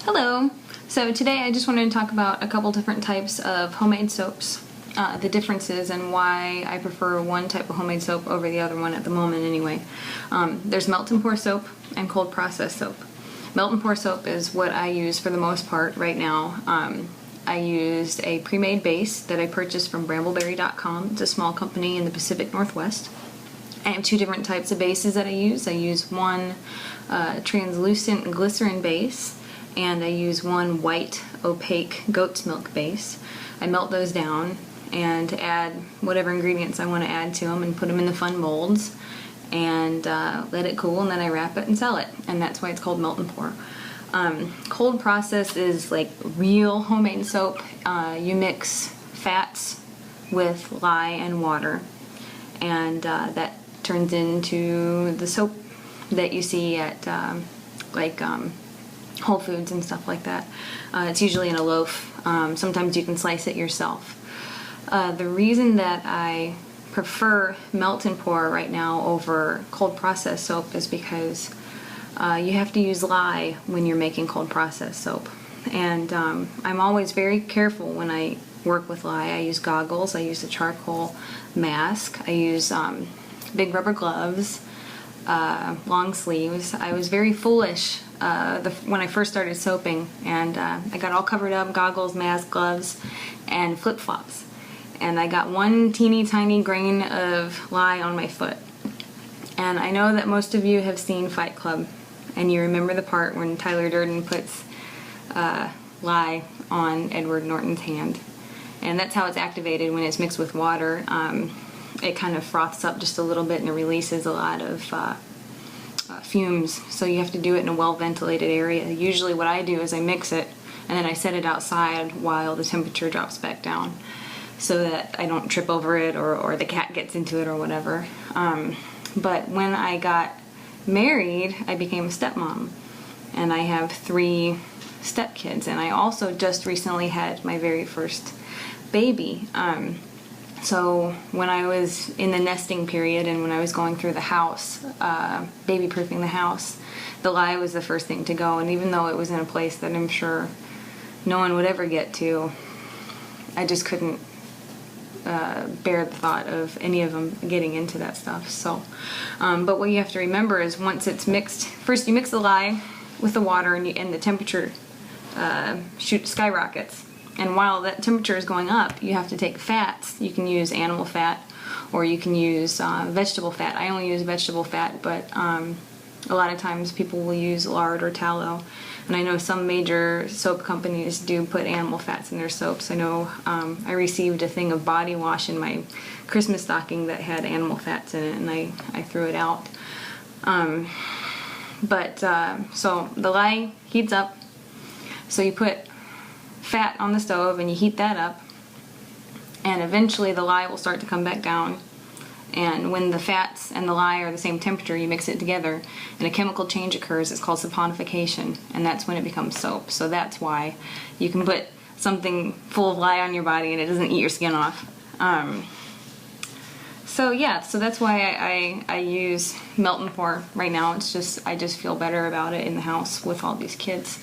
Hello! So today I just wanted to talk about a couple different types of homemade soaps, the differences and why I prefer one type of homemade soap over the other one at the moment anyway. There's melt and pour soap and cold process soap. Melt and pour soap is what I use for the most part right now. I used a pre-made base that I purchased from brambleberry.com. It's a small company in the Pacific Northwest. I have two different types of bases that I use. I use one translucent glycerin base, and I use one white opaque goat's milk base. I melt those down and add whatever ingredients I want to add to them and put them in the fun molds and let it cool, and then I wrap it and sell it, and that's why it's called melt and pour. Cold process is like real homemade soap. You mix fats with lye and water, and that turns into the soap that you see at Whole Foods and stuff like that. It's usually in a loaf. Sometimes you can slice it yourself. The reason that I prefer melt and pour right now over cold process soap is because you have to use lye when you're making cold process soap. And I'm always very careful when I work with lye. I use goggles, I use a charcoal mask, I use big rubber gloves, long sleeves. I was very foolish when I first started soaping, and I got all covered up, goggles, mask, gloves, and flip-flops. And I got one teeny tiny grain of lye on my foot. And I know that most of you have seen Fight Club, and you remember the part when Tyler Durden puts lye on Edward Norton's hand. And that's how it's activated when it's mixed with water. It kind of froths up just a little bit and it releases a lot of fumes, so you have to do it in a well-ventilated area. Usually what I do is I mix it and then I set it outside while the temperature drops back down so that I don't trip over it or the cat gets into it or whatever. But when I got married, I became a stepmom, and I have 3 stepkids, and I also just recently had my very first baby. So when I was in the nesting period and when I was going through the house, baby-proofing the house, the lye was the first thing to go. And even though it was in a place that I'm sure no one would ever get to, I just couldn't bear the thought of any of them getting into that stuff. So, but what you have to remember is once it's mixed, first you mix the lye with the water and the temperature skyrockets. And while that temperature is going up, you have to take fats. You can use animal fat or you can use vegetable fat. I only use vegetable fat, but a lot of times people will use lard or tallow. And I know some major soap companies do put animal fats in their soaps. I know I received a thing of body wash in my Christmas stocking that had animal fats in it, and I threw it out. So the lye heats up. So you put fat on the stove and you heat that up, and eventually the lye will start to come back down, and when the fats and the lye are the same temperature, you mix it together and a chemical change occurs. It's called saponification, and that's when it becomes soap. So that's why you can put something full of lye on your body and it doesn't eat your skin off. So that's why I use melt and pour right now. It's just, I just feel better about it in the house with all these kids.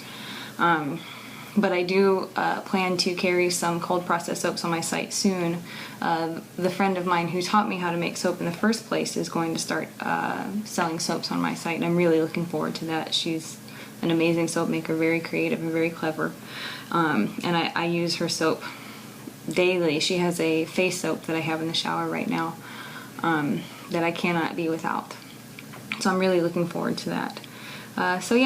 But I do plan to carry some cold process soaps on my site soon. The friend of mine who taught me how to make soap in the first place is going to start selling soaps on my site, and I'm really looking forward to that. She's an amazing soap maker, very creative and very clever. And I use her soap daily. She has a face soap that I have in the shower right now that I cannot be without. So I'm really looking forward to that. So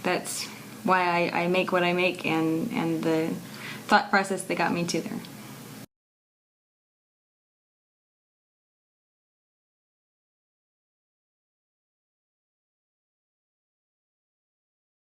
that's why I make what I make, and the thought process that got me to there.